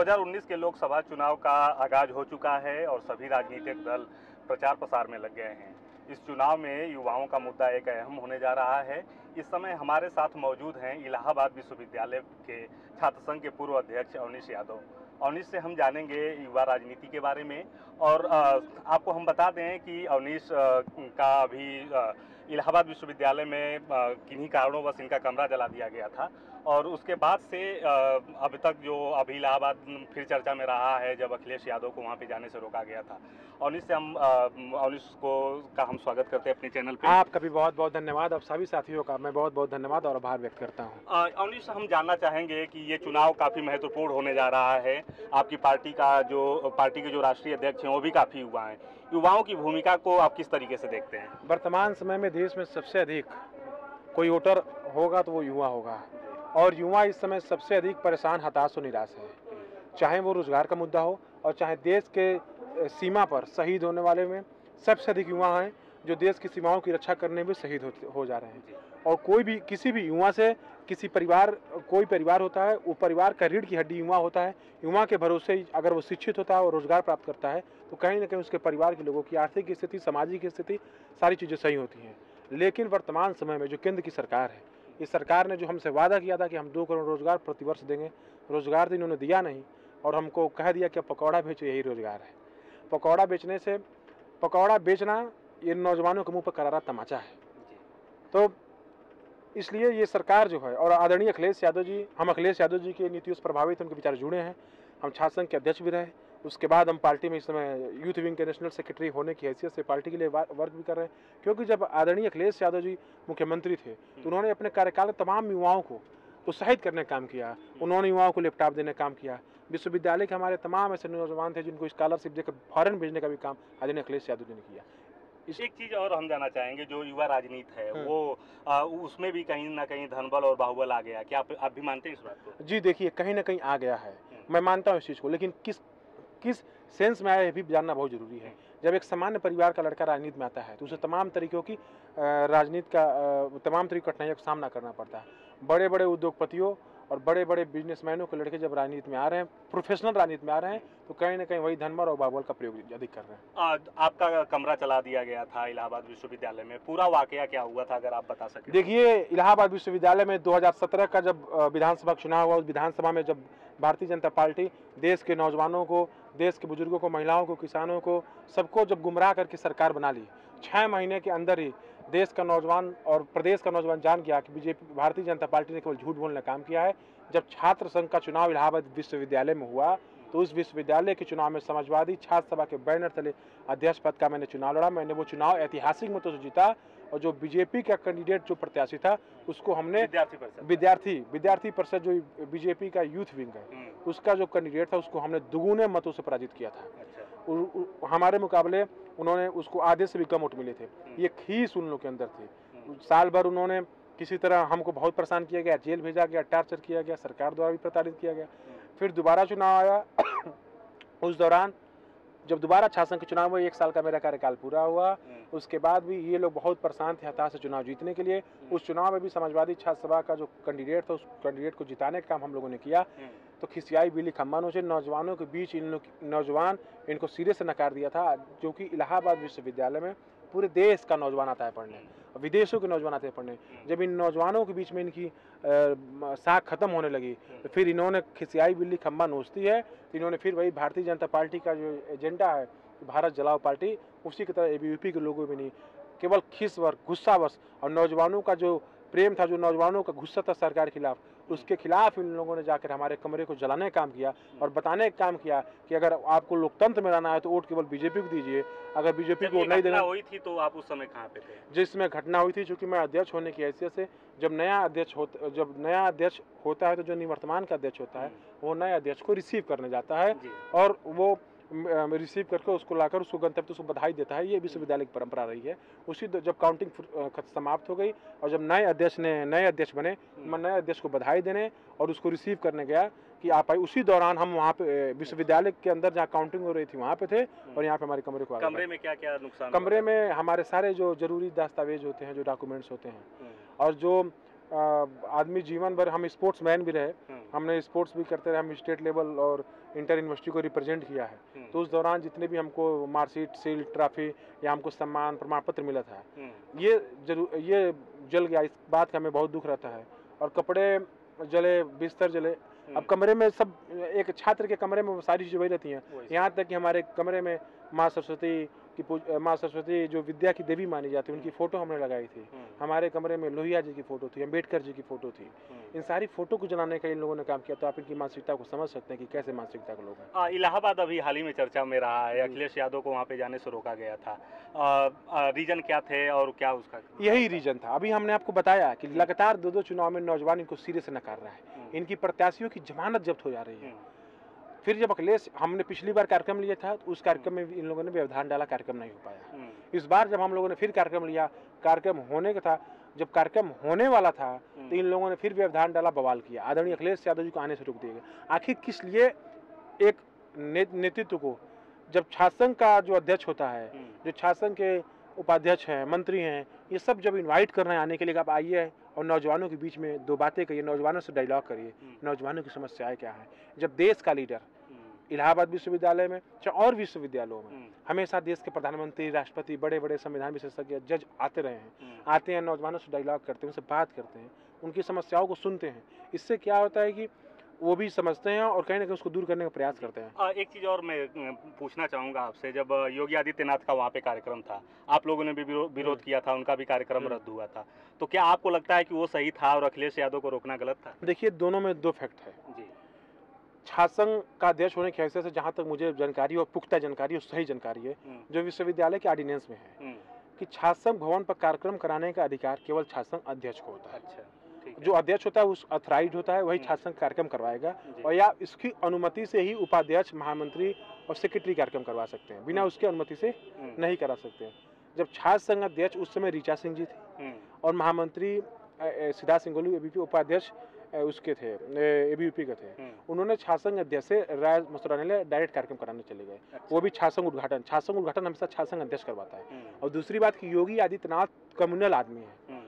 2019 के लोकसभा चुनाव का आगाज हो चुका है और सभी राजनीतिक दल प्रचार प्रसार में लग गए हैं। इस चुनाव में युवाओं का मुद्दा एक अहम होने जा रहा है। इस समय हमारे साथ मौजूद हैं इलाहाबाद विश्वविद्यालय के छात्र संघ के पूर्व अध्यक्ष अवनीश यादव। अवनीश से हम जानेंगे युवा राजनीति के बारे में और आपको हम बता दें कि अवनीश का अभी इलाहाबाद विश्वविद्यालय में किन्हीं कारणों इनका कमरा जला दिया गया था और उसके बाद से अब तक जो अभी इलाहाबाद फिर चर्चा में रहा है जब अखिलेश यादव को वहां पे जाने से रोका गया था। अवनीश का हम स्वागत करते हैं अपने चैनल पे। आपका भी बहुत बहुत धन्यवाद। अब सभी साथियों का मैं बहुत बहुत धन्यवाद और आभार व्यक्त करता हूं। अवनीश, हम जानना चाहेंगे कि ये चुनाव काफ़ी महत्वपूर्ण होने जा रहा है। आपकी पार्टी के जो राष्ट्रीय अध्यक्ष हैं वो भी काफ़ी युवा हैं। युवाओं की भूमिका को आप किस तरीके से देखते हैं? वर्तमान समय में देश में सबसे अधिक कोई वोटर होगा तो वो युवा होगा और युवा इस समय सबसे अधिक परेशान, हताश और निराश है। चाहे वो रोजगार का मुद्दा हो और चाहे देश के सीमा पर शहीद होने वाले में सबसे अधिक युवा हैं जो देश की सीमाओं की रक्षा करने में शहीद हो जा रहे हैं। और कोई भी किसी भी युवा से कोई परिवार होता है, वो परिवार का रीढ़ की हड्डी युवा होता है। युवा के भरोसे अगर वो शिक्षित होता है और रोजगार प्राप्त करता है तो कहीं ना कहीं उसके परिवार के लोगों की आर्थिक स्थिति, सामाजिक स्थिति, सारी चीज़ें सही होती हैं। लेकिन वर्तमान समय में जो केंद्र की सरकार है, इस सरकार ने जो हमसे वादा किया था कि हम 2 करोड़ रोजगार प्रतिवर्ष देंगे, रोजगार तो इन्होंने दिया नहीं और हमको कह दिया कि पकौड़ा बेचो, यही रोजगार है। पकौड़ा बेचना ये नौजवानों के मुंह पर करारा तमाचा है। तो इसलिए ये सरकार जो है और आदरणीय अखिलेश यादव जी, हम अखिलेश यादव जी की नीतियों से प्रभावित, उनके विचार जुड़े हैं। हम छात्र संघ के अध्यक्ष भी रहे, उसके बाद हम पार्टी में इस समय यूथ विंग के नेशनल सेक्रेटरी होने की हैसियत से पार्टी के लिए वर्क भी कर रहे हैं। क्योंकि जब आदरणीय अखिलेश यादव जी मुख्यमंत्री थे तो उन्होंने अपने कार्यकाल में तमाम युवाओं को उत्साहित करने का काम किया। उन्होंने युवाओं को लैपटॉप देने का काम किया। विश्वविद्यालय के हमारे तमाम ऐसे नौजवान थे जिनको स्कॉलरशिप देकर फॉरेन भेजने का भी काम आदरणीय अखिलेश यादव जी ने किया। एक चीज़ और हम जानना चाहेंगे, जो युवा राजनीति है वो उसमें भी कहीं ना कहीं धनबल और बाहुबल आ गया। क्या आप भी मानते हैं इस बात को? जी देखिए, कहीं ना कहीं आ गया है, मैं मानता हूँ इस चीज़ को, लेकिन किस सेंस में आया ये भी जानना बहुत जरूरी है। जब एक सामान्य परिवार का लड़का राजनीति में आता है तो उसे तमाम तरीकों की तमाम तरीके कठिनाइयों का सामना करना पड़ता है। बड़े बड़े उद्योगपतियों और बड़े बड़े बिजनेसमैनों के लड़के जब राजनीति में आ रहे हैं, प्रोफेशनल राजनीति में आ रहे हैं, तो कहीं ना कहीं वही धनबल और बाहुबल का प्रयोग अधिक कर रहे हैं। आपका कमरा चला दिया गया था इलाहाबाद विश्वविद्यालय में, पूरा वाकया क्या हुआ था अगर आप बता सकें? देखिए, इलाहाबाद विश्वविद्यालय में 2017 का जब विधानसभा चुनाव हुआ, उस विधानसभा में जब भारतीय जनता पार्टी देश के नौजवानों को, देश के बुजुर्गों को, महिलाओं को, किसानों को, सबको जब गुमराह करके सरकार बना ली, 6 महीने के अंदर ही देश का नौजवान और प्रदेश का नौजवान जान गया कि बीजेपी, भारतीय जनता पार्टी ने केवल झूठ बोलने का काम किया है। जब छात्र संघ का चुनाव इलाहाबाद विश्वविद्यालय में हुआ तो उस विश्वविद्यालय के चुनाव में समाजवादी छात्र सभा के बैनर तले अध्यक्ष पद का मैंने चुनाव लड़ा। मैंने वो चुनाव ऐतिहासिक मतों से जीता और जो बीजेपी का कैंडिडेट जो प्रत्याशी था उसको हमने विद्यार्थी परिषद जो बीजेपी का यूथ विंग है उसका जो कैंडिडेट था उसको हमने दुगुने मतों से पराजित किया था। हमारे मुकाबले उन्होंने उसको आधे से भी कम वोट मिले थे। ये खीस उन लोगों के अंदर थी। साल भर उन्होंने किसी तरह हमको बहुत परेशान किया गया, जेल भेजा गया, टार्चर किया गया, सरकार द्वारा भी प्रताड़ित किया गया। फिर दोबारा चुनाव आया उस दौरान जब दोबारा छात्र संघ के चुनाव में 1 साल का मेरा कार्यकाल पूरा हुआ, उसके बाद भी ये लोग बहुत परेशान थे, हताश से चुनाव जीतने के लिए। उस चुनाव में भी समाजवादी छात्र सभा का जो कैंडिडेट था उस कैंडिडेट को जिताने का काम हम लोगों ने किया। तो खिसियाई बिल्ली खम्मा नोचे, नौजवानों के बीच नौजवान इनको सिरे से नकार दिया था। जो कि इलाहाबाद विश्वविद्यालय में पूरे देश का नौजवान आता है पढ़ने, विदेशों के नौजवान आते हैं पढ़ने। जब इन नौजवानों के बीच में इनकी साख खत्म होने लगी तो फिर इन्होंने खिसियाई बिल्ली खम्बा नोचती है, तो इन्होंने फिर वही भारतीय जनता पार्टी का जो एजेंडा है, भारत जलाओ पार्टी, उसी की तरह एबीवीपी के लोगों में नहीं, केवल खिसवर गुस्सावश और नौजवानों का जो प्रेम था, जो नौजवानों का गुस्सा था सरकार के खिलाफ, उसके खिलाफ इन लोगों ने जाकर हमारे कमरे को जलाने का काम किया और बताने का काम किया कि अगर आपको लोकतंत्र में रहना है तो वोट केवल बीजेपी को दीजिए। अगर बीजेपी को नहीं देना हुई थी तो आप उस समय कहाँ पे थे? जिसमें घटना हुई थी, चूंकि मैं अध्यक्ष होने की हैसियत से, जब नया अध्यक्ष होता है तो जो निवर्तमान का अध्यक्ष होता है वो नए अध्यक्ष को रिसीव करने जाता है और वो रिसीव करके उसको लाकर उसको गंतव्य उसको बधाई देता है। ये विश्वविद्यालय की परंपरा रही है। उसी जब काउंटिंग समाप्त हो गई और जब नए अध्यक्ष बने, मैं नए अध्यक्ष को बधाई देने और उसको रिसीव करने गया कि आप आए। उसी दौरान हम वहाँ पे विश्वविद्यालय के अंदर जहाँ काउंटिंग हो रही थी वहाँ पे थे और यहाँ पे हमारे कमरे को कमरे में क्या नुकसान? कमरे में हमारे सारे जो जरूरी दस्तावेज होते हैं, जो डॉक्यूमेंट्स होते हैं, और जो आदमी जीवन भर, हम स्पोर्ट्समैन भी रहे, हमने स्पोर्ट्स भी करते रहे, हम स्टेट लेवल और इंटर यूनिवर्सिटी को रिप्रेजेंट किया है। तो उस दौरान जितने भी हमको मार्कशीट, शील्ड, ट्रॉफी या हमको सम्मान प्रमाण पत्र मिला था, ये जल गया। इस बात का हमें बहुत दुख रहता है। और कपड़े जले, बिस्तर जले। अब कमरे में सब, एक छात्र के कमरे में वो सारी चीज़ें वही रहती हैं। यहाँ तक कि हमारे कमरे में माँ सरस्वती जो विद्या की देवी मानी जाती है, उनकी फ़ोटो हमने लगाई थी। हमारे कमरे में लोहिया जी की फ़ोटो थी, अम्बेडकर जी की फ़ोटो थी। इन सारी फ़ोटो को जलाने का इन लोगों ने काम किया। तो आप इनकी मानसिकता को समझ सकते हैं कि कैसे मानसिकता के लोग हैं। इलाहाबाद अभी हाल ही में चर्चा में रहा है, अखिलेश यादव को वहाँ पे जाने से रोका गया था। रीजन क्या थे और क्या उसका? यही रीजन था। अभी हमने आपको बताया कि लगातार 2-2 चुनाव में नौजवान इनको सिरे से नकार रहा है। इनकी प्रत्याशियों की जमानत जब्त हो जा रही है। फिर जब अखिलेश, हमने पिछली बार कार्यक्रम लिया था तो उस कार्यक्रम में इन लोगों ने व्यवधान डाला, कार्यक्रम नहीं हो पाया। इस बार जब हम लोगों ने फिर कार्यक्रम लिया, कार्यक्रम होने का था, जब कार्यक्रम होने वाला था तो इन लोगों ने फिर व्यवधान डाला, बवाल किया। आदरणीय अखिलेश यादव जी को आने से रोक दिया गया। आखिर किस लिए एक नेतृत्व को, जब छात्र संघ का जो अध्यक्ष होता है, जो छात्र संघ के उपाध्यक्ष हैं, मंत्री हैं, ये सब जब इनवाइट कर रहे हैं आने के लिए, आप आइए और नौजवानों के बीच में 2 बातें करिए, नौजवानों से डायलॉग करिए, नौजवानों की समस्याएं क्या हैं। जब देश का लीडर इलाहाबाद विश्वविद्यालय में चाहे और विश्वविद्यालयों में हमेशा देश के प्रधानमंत्री, राष्ट्रपति, बड़े बड़े संविधान विशेषज्ञ, जज आते रहे हैं, आते हैं, नौजवानों से डायलॉग करते हैं, उनसे बात करते हैं, उनकी समस्याओं को सुनते हैं। इससे क्या होता है कि वो भी समझते हैं और कहीं ना कहीं उसको दूर करने का प्रयास करते हैं। एक चीज़ और मैं पूछना चाहूँगा आपसे, जब योगी आदित्यनाथ का वहाँ पे कार्यक्रम था, आप लोगों ने भी विरोध किया था, उनका भी कार्यक्रम रद्द हुआ था, तो क्या आपको लगता है कि वो सही था और अखिलेश यादव को रोकना गलत था? देखिए, दोनों में 2 फैक्ट है जी। छात्र संघ का अध्यक्ष होने की हैसियत से जहाँ तक मुझे जानकारी और पुख्ता जानकारी और सही जानकारी है, जो विश्वविद्यालय के ऑर्डिनेंस में है कि छात्र संघ भवन पर कार्यक्रम कराने का अधिकार केवल छात्र संघ अध्यक्ष को होता है। अच्छा, जो अध्यक्ष होता है उस अथराइज होता है, वही छात्र संघ कार्यक्रम करवाएगा, और या इसकी अनुमति से ही उपाध्यक्ष, महामंत्री और सेक्रेटरी कार्यक्रम करवा सकते हैं, बिना उसकी अनुमति से नहीं करा सकते। जब छात्र संघ अध्यक्ष उस समय ऋचा सिंह जी थे और महामंत्री सिद्धार्थ सिंह गोलू एबीपी उपाध्यक्ष उसके थे, एबीवीपी के थे, उन्होंने छात्र संघ अध्यक्ष से राय मशुरा ने डायरेक्ट कार्यक्रम कराने चले गए। वो भी छात्र संघ उद्घाटन हमेशा छात्र संघ अध्यक्ष करवाता है। और दूसरी बात कि योगी आदित्यनाथ कम्युनल आदमी है,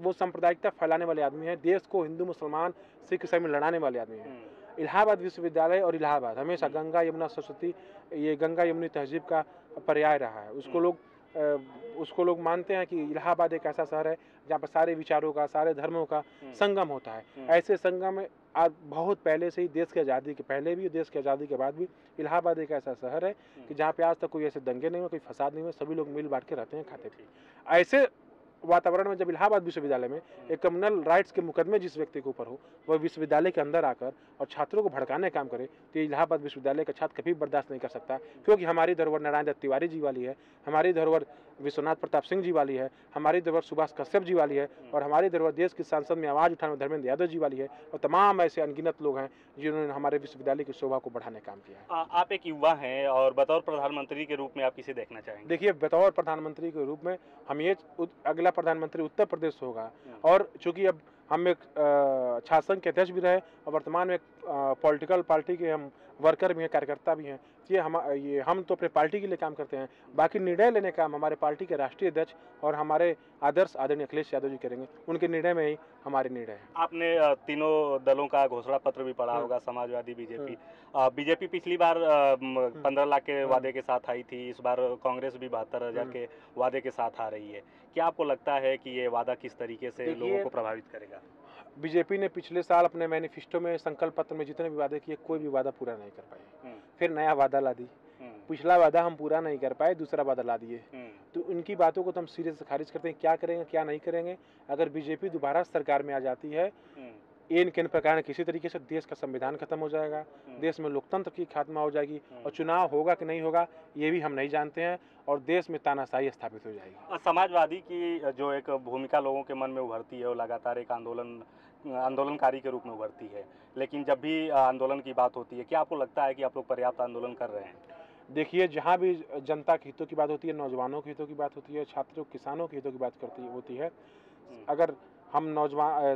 वो सांप्रदायिकता फैलाने वाले आदमी है, देश को हिंदू मुसलमान सिख ईसाई में लड़ाने वाले आदमी है। इलाहाबाद विश्वविद्यालय और इलाहाबाद हमेशा गंगा यमुना सरस्वती, ये गंगा यमुनी तहजीब का पर्याय रहा है। उसको लोग मानते हैं कि इलाहाबाद एक ऐसा शहर है जहाँ पर सारे विचारों का, सारे धर्मों का संगम होता है। ऐसे संगम में आज बहुत पहले से ही, देश की आज़ादी के पहले भी, देश की आज़ादी के बाद भी, इलाहाबाद एक ऐसा शहर है कि जहाँ पे आज तक कोई ऐसे दंगे नहीं हुए, कोई फसाद नहीं हुए, सभी लोग मिल बांट के रहते हैं, खाते थे। ऐसे वातावरण में जब इलाहाबाद विश्वविद्यालय में एक कम्युनल राइट्स के मुकदमे जिस व्यक्ति के ऊपर हो, वह विश्वविद्यालय के अंदर आकर और छात्रों को भड़काने का काम करे, तो इलाहाबाद विश्वविद्यालय का छात्र कभी बर्दाश्त नहीं कर सकता। क्योंकि हमारी धरोहर नारायण दत्त तिवारी जी वाली है, हमारी धरोहर विश्वनाथ प्रताप सिंह जी वाली है, हमारी धरोहर सुभाष कश्यप जी वाली है, और हमारी धरोहर देश की संसद में आवाज़ उठाने धर्मेंद्र यादव जी वाली है, और तमाम ऐसे अनगिनत लोग हैं जिन्होंने हमारे विश्वविद्यालय की शोभा को बढ़ाने का काम किया है। आप एक युवा हैं और बतौर प्रधानमंत्री के रूप में आप किसे देखना चाहेंगे? देखिए, बतौर प्रधानमंत्री के रूप में हम ये, अगला प्रधानमंत्री उत्तर प्रदेश होगा, और चूंकि अब हम एक छात्र संघ के अध्यक्ष भी रहे और वर्तमान में पॉलिटिकल पार्टी के हम वर्कर भी हैं, कार्यकर्ता भी हैं, ये हम तो अपने पार्टी के लिए काम करते हैं। बाकी निर्णय लेने का काम हमारे पार्टी के राष्ट्रीय अध्यक्ष और हमारे आदर्श आदरणीय अखिलेश यादव जी करेंगे, उनके निर्णय में ही हमारे निर्णय है। आपने तीनों दलों का घोषणा पत्र भी पढ़ा होगा, समाजवादी, बीजेपी। बीजेपी पिछली बार 15 लाख के वादे के साथ आई थी, इस बार कांग्रेस भी 72,000 के वादे के साथ आ रही है। क्या आपको लगता है कि ये वादा किस तरीके से लोगों को प्रभावित करेगा? बीजेपी ने पिछले साल अपने मैनिफेस्टो में, संकल्प पत्र में जितने भी वादे किए, कोई भी वादा पूरा नहीं कर पाए। फिर नया वादा ला दी, पिछला वादा हम पूरा नहीं कर पाए, दूसरा वादा ला दिए। तो इनकी बातों को तो हम सीरियस से खारिज करते हैं। क्या करेंगे, क्या नहीं करेंगे? अगर बीजेपी दोबारा सरकार में आ जाती है, इन किन प्रकार किसी तरीके से देश का संविधान खत्म हो जाएगा, देश में लोकतंत्र की खात्मा हो जाएगी, और चुनाव होगा कि नहीं होगा ये भी हम नहीं जानते हैं, और देश में तानाशाही स्थापित हो जाएगी। समाजवादी की जो एक भूमिका लोगों के मन में उभरती है, वो लगातार एक आंदोलनकारी के रूप में उभरती है, लेकिन जब भी आंदोलन की बात होती है, क्या आपको लगता है कि आप लोग पर्याप्त आंदोलन कर रहे हैं? देखिए, जहाँ भी जनता के हितों की बात होती है, नौजवानों के हितों की बात होती है, छात्रों, किसानों के हितों की बात होती है, अगर हम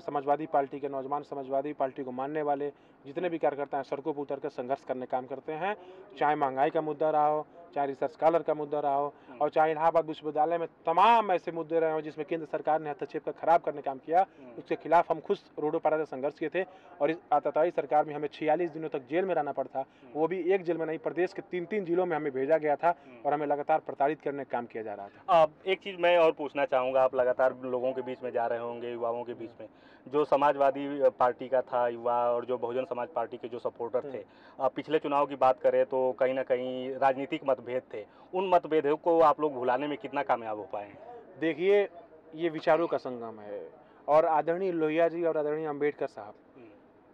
समाजवादी पार्टी के नौजवान, समाजवादी पार्टी को मानने वाले जितने भी कार्यकर्ता हैं, सड़कों पर उतर कर संघर्ष करने काम करते हैं। चाहे महंगाई का मुद्दा रहा हो, चाहे रिसर्च स्कॉलर का मुद्दा रहा हो और चाहे इलाहाबाद विश्वविद्यालय में तमाम ऐसे मुद्दे रहे हो जिसमें केंद्र सरकार ने हस्तक्षेप कर खराब करने का काम किया, उसके खिलाफ हम खुद रोडों पर संघर्ष किए थे। और इस आतताई सरकार में हमें 46 दिनों तक जेल में रहना पड़ता, वो भी एक जेल में नहीं, प्रदेश के 3-3 जिलों में हमें भेजा गया था और हमें लगातार प्रताड़ित करने का काम किया जा रहा था। अब एक चीज़ मैं और पूछना चाहूँगा, आप लगातार लोगों के बीच में जा रहे होंगे, युवाओं के बीच में, जो समाजवादी पार्टी का था युवा और जो बहुजन समाज पार्टी के जो सपोर्टर थे, पिछले चुनाव की बात करें तो कहीं ना कहीं राजनीतिक मतभेद थे, उन मतभेदों को आप लोग भुलाने में कितना कामयाब हो पाए? देखिए, ये विचारों का संगम है और आदरणीय लोहिया जी और आदरणीय अम्बेडकर साहब,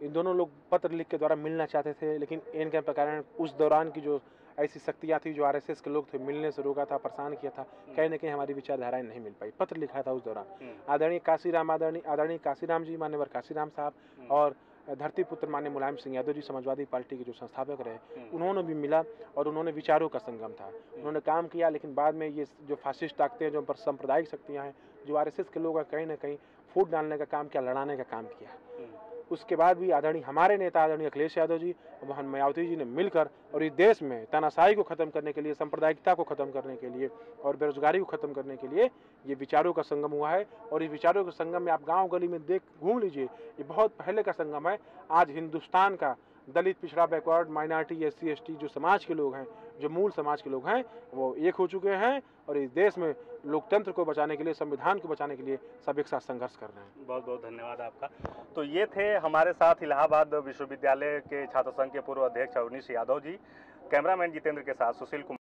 इन दोनों लोग पत्र लिख के द्वारा मिलना चाहते थे, लेकिन इनके कारण उस दौरान की जो ऐसी शक्तियाँ थी जो आरएसएस के लोग थे, मिलने से रोका था, परेशान किया था, कहीं ना कहीं हमारी विचारधाराएं नहीं मिल पाई। पत्र लिखा था उस दौरान आदरणीय काशीराम जी, मान्यवर काशीराम साहब और धरती पुत्र मान्य मुलायम सिंह यादव जी, समाजवादी पार्टी के जो संस्थापक रहे, उन्होंने भी मिला और उन्होंने विचारों का संगम था, उन्होंने काम किया। लेकिन बाद में ये जो फासिस्ट ताकतें, जो सांप्रदायिक शक्तियाँ हैं, जो आरएसएस के लोग कहीं ना कहीं फूट डालने का काम किया, लड़ाने का काम किया। उसके बाद भी आदरणीय हमारे नेता आदरणीय अखिलेश यादव जी, मोहन मायावती जी ने मिलकर और इस देश में तानाशाही को खत्म करने के लिए, सांप्रदायिकता को खत्म करने के लिए और बेरोजगारी को खत्म करने के लिए ये विचारों का संगम हुआ है। और इस विचारों के संगम में आप गांव गली में घूम लीजिए, ये बहुत पहले का संगम है। आज हिंदुस्तान का दलित, पिछड़ा, बैकवर्ड, माइनॉरिटी, SC ST जो समाज के लोग हैं, जो मूल समाज के लोग हैं, वो एक हो चुके हैं और इस देश में लोकतंत्र को बचाने के लिए, संविधान को बचाने के लिए सब एक साथ संघर्ष कर रहे हैं। बहुत बहुत धन्यवाद आपका। तो ये थे हमारे साथ इलाहाबाद विश्वविद्यालय के छात्र संघ के पूर्व अध्यक्ष अवनीश यादव जी। कैमरामैन जितेंद्र के साथ सुशील कुमार।